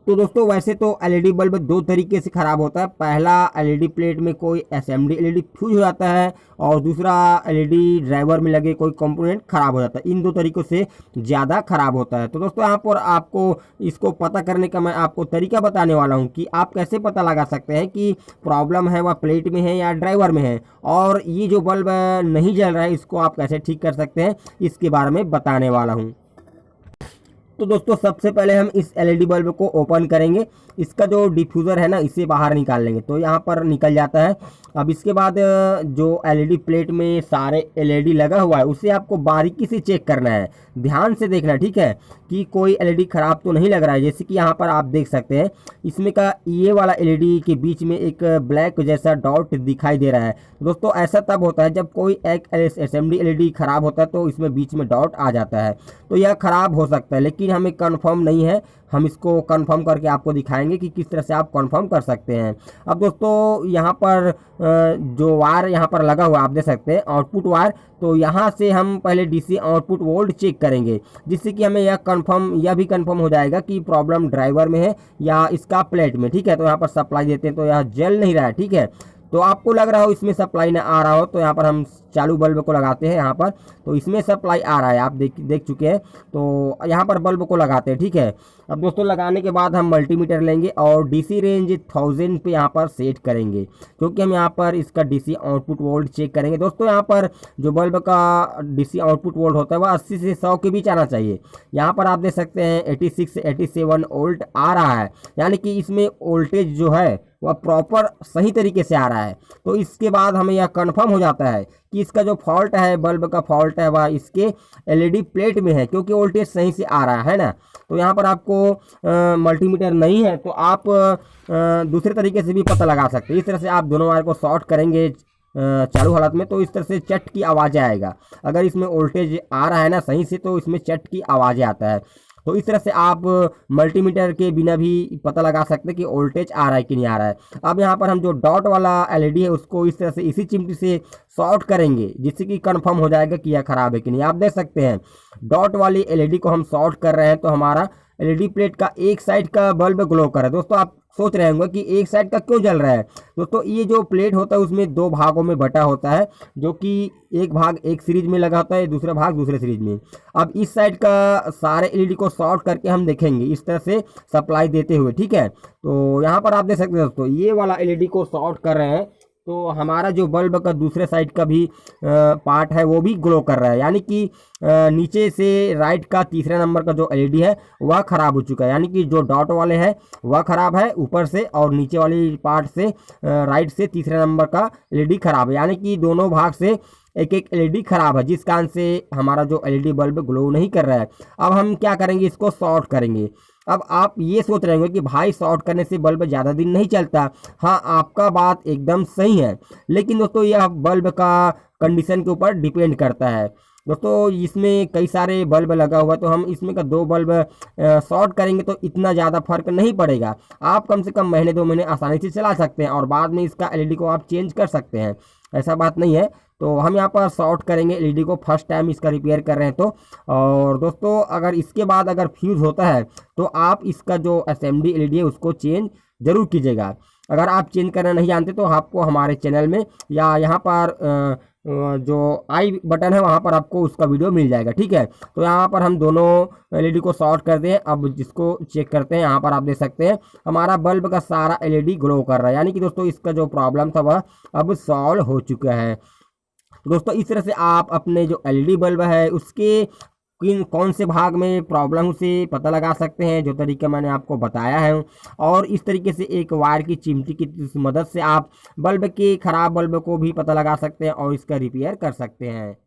तो दोस्तों वैसे तो एलईडी बल्ब दो तरीके से ख़राब होता है। पहला, एलईडी प्लेट में कोई एसएमडी एलईडी फ्यूज हो जाता है, और दूसरा एलईडी ड्राइवर में लगे कोई कंपोनेंट ख़राब हो जाता है। इन दो तरीक़ों से ज़्यादा ख़राब होता है। तो दोस्तों यहाँ पर आपको इसको पता करने का मैं आपको तरीका बताने वाला हूँ कि आप कैसे पता लगा सकते हैं कि प्रॉब्लम है वह प्लेट में है या ड्राइवर में है, और ये जो बल्ब नहीं जल रहा है इसको आप कैसे ठीक कर सकते हैं, इसके बारे में बताने वाला हूँ। तो दोस्तों सबसे पहले हम इस एलईडी बल्ब को ओपन करेंगे। इसका जो डिफ्यूज़र है ना, इसे बाहर निकाल लेंगे तो यहाँ पर निकल जाता है। अब इसके बाद जो एलईडी प्लेट में सारे एलईडी लगा हुआ है उसे आपको बारीकी से चेक करना है, ध्यान से देखना, ठीक है, कि कोई एलईडी ख़राब तो नहीं लग रहा है। जैसे कि यहाँ पर आप देख सकते हैं इसमें का ये वाला एलईडी के बीच में एक ब्लैक जैसा डॉट दिखाई दे रहा है। दोस्तों ऐसा तब होता है जब कोई एक एसएमडी एलईडी ख़राब होता है तो इसमें बीच में डॉट आ जाता है, तो यह ख़राब हो सकता है, लेकिन हमें कंफर्म नहीं है। हम इसको कंफर्म करके आपको दिखाएंगे कि किस तरह से आप कंफर्म कर सकते हैं। अब दोस्तों यहाँ पर जो वायर यहाँ पर लगा हुआ आप देख सकते हैं, आउटपुट वायर, तो यहाँ से हम पहले डीसी आउटपुट वोल्ट चेक करेंगे, जिससे कि हमें यह भी कंफर्म हो जाएगा कि प्रॉब्लम ड्राइवर में है या इसका प्लेट में, ठीक है। तो यहाँ पर सप्लाई देते हैं तो यह जल नहीं रहा है, ठीक है। तो आपको लग रहा हो इसमें सप्लाई ना आ रहा हो, तो यहाँ पर हम चालू बल्ब को लगाते हैं यहाँ पर, तो इसमें सप्लाई आ रहा है, आप देख चुके हैं। तो यहाँ पर बल्ब को लगाते हैं, ठीक है। अब दोस्तों लगाने के बाद हम मल्टीमीटर लेंगे और डीसी रेंज 1000 पे यहाँ पर सेट करेंगे, क्योंकि हम यहाँ पर इसका डीसी आउटपुट वोल्ट चेक करेंगे। दोस्तों यहाँ पर जो बल्ब का डीसी आउटपुट वोल्ट होता है वह 80 से 100 के बीच आना चाहिए। यहाँ पर आप देख सकते हैं 86 से 87 वोल्ट आ रहा है, यानी कि इसमें वोल्टेज जो है वह प्रॉपर सही तरीके से आ रहा है। तो इसके बाद हमें यह कंफर्म हो जाता है कि इसका जो फॉल्ट है, बल्ब का फॉल्ट है, वह इसके एलईडी प्लेट में है, क्योंकि वोल्टेज सही से आ रहा है ना। तो यहाँ पर आपको मल्टीमीटर नहीं है तो आप दूसरे तरीके से भी पता लगा सकते हैं। इस तरह से आप दोनों वायर को शॉर्ट करेंगे चालू हालत में, तो इस तरह से चट की आवाज़ आएगा। अगर इसमें वोल्टेज आ रहा है ना सही से, तो इसमें चट की आवाज़ें आता है। तो इस तरह से आप मल्टीमीटर के बिना भी पता लगा सकते हैं कि वोल्टेज आ रहा है कि नहीं आ रहा है। अब यहाँ पर हम जो डॉट वाला एलईडी है उसको इस तरह से इसी चिमटी से शॉर्ट करेंगे, जिससे कि कंफर्म हो जाएगा कि यह ख़राब है कि नहीं। आप देख सकते हैं डॉट वाली एलईडी को हम शॉर्ट कर रहे हैं तो हमारा एलईडी प्लेट का एक साइड का बल्ब ग्लो कर रहा है। दोस्तों आप सोच रहे होंगे कि एक साइड का क्यों जल रहा है। दोस्तों ये जो प्लेट होता है उसमें दो भागों में बटा होता है, जो कि एक भाग एक सीरीज में लगा होता है, दूसरा भाग दूसरे सीरीज में। अब इस साइड का सारे एलईडी को शॉर्ट करके हम देखेंगे इस तरह से सप्लाई देते हुए, ठीक है। तो यहाँ पर आप देख सकते हैं दोस्तों ये वाला एलईडी को शॉर्ट कर रहे हैं, तो हमारा जो बल्ब का दूसरे साइड का भी पार्ट है वो भी ग्लो कर रहा है, यानी कि नीचे से राइट का तीसरा नंबर का जो एलईडी है वह ख़राब हो चुका है, यानी कि जो डॉट वाले हैं वह ख़राब है ऊपर से, और नीचे वाली पार्ट से राइट से तीसरे नंबर का एलईडी ख़राब है, यानी कि दोनों भाग से एक एक एलईडी ख़राब है, जिस कारण से हमारा जो एलईडी बल्ब ग्लो नहीं कर रहा है। अब हम क्या करेंगे, इसको शॉर्ट करेंगे। अब आप ये सोच रहे होंगे कि भाई शॉर्ट करने से बल्ब ज़्यादा दिन नहीं चलता। हाँ, आपका बात एकदम सही है, लेकिन दोस्तों यह बल्ब का कंडीशन के ऊपर डिपेंड करता है। दोस्तों इसमें कई सारे बल्ब लगा हुआ है, तो हम इसमें का दो बल्ब शॉर्ट करेंगे तो इतना ज़्यादा फर्क नहीं पड़ेगा। आप कम से कम महीने 2 महीने आसानी से चला सकते हैं और बाद में इसका एलईडी को आप चेंज कर सकते हैं, ऐसा बात नहीं है। तो हम यहाँ पर शॉर्ट करेंगे एलईडी को, फर्स्ट टाइम इसका रिपेयर कर रहे हैं तो। और दोस्तों अगर इसके बाद अगर फ्यूज़ होता है तो आप इसका जो एसएमडी एलईडी है उसको चेंज ज़रूर कीजिएगा। अगर आप चेंज करना नहीं जानते तो आपको हमारे चैनल में या यहाँ पर जो आई बटन है वहाँ पर आपको उसका वीडियो मिल जाएगा, ठीक है। तो यहाँ पर हम दोनों एलईडी को शॉर्ट कर दें। अब जिसको चेक करते हैं, यहाँ पर आप देख सकते हैं हमारा बल्ब का सारा एलईडी ग्लो कर रहा है, यानी कि दोस्तों इसका जो प्रॉब्लम था वह अब सॉल्व हो चुका है। दोस्तों इस तरह से आप अपने जो एलईडी बल्ब है उसके कौन से भाग में प्रॉब्लम उसे पता लगा सकते हैं, जो तरीका मैंने आपको बताया है। और इस तरीके से एक वायर की चिमटी की मदद से आप बल्ब के ख़राब बल्ब को भी पता लगा सकते हैं और इसका रिपेयर कर सकते हैं।